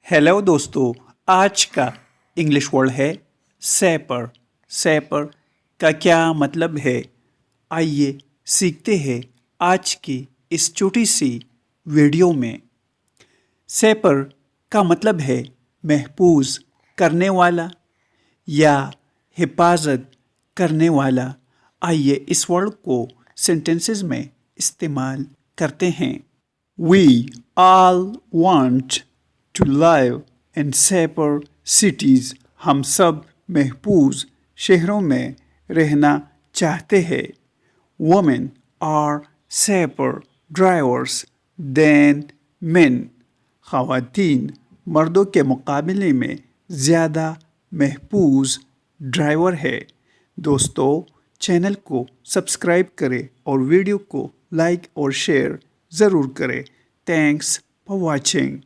Hello दोस्तों, आज का इंग्लिश वर्ड है सैपर। सैपर का क्या मतलब है, आइए सीखते हैं आज की इस छोटी सी वीडियो में। सैपर का मतलब है महफूज करने वाला या हिफाजत करने वाला। आइए इस वर्ड को सेंटेंसेस में इस्तेमाल करते हैं। We all want to live in safer cities. हम सब महफूज शहरों में रहना चाहते हैं। Women are safer drivers than men. ख़वातीन मर्दों के मुकाबले में ज़्यादा महफूज ड्राइवर है। दोस्तों, चैनल को सब्सक्राइब करें और वीडियो को लाइक और शेयर ज़रूर करें। Thanks for watching.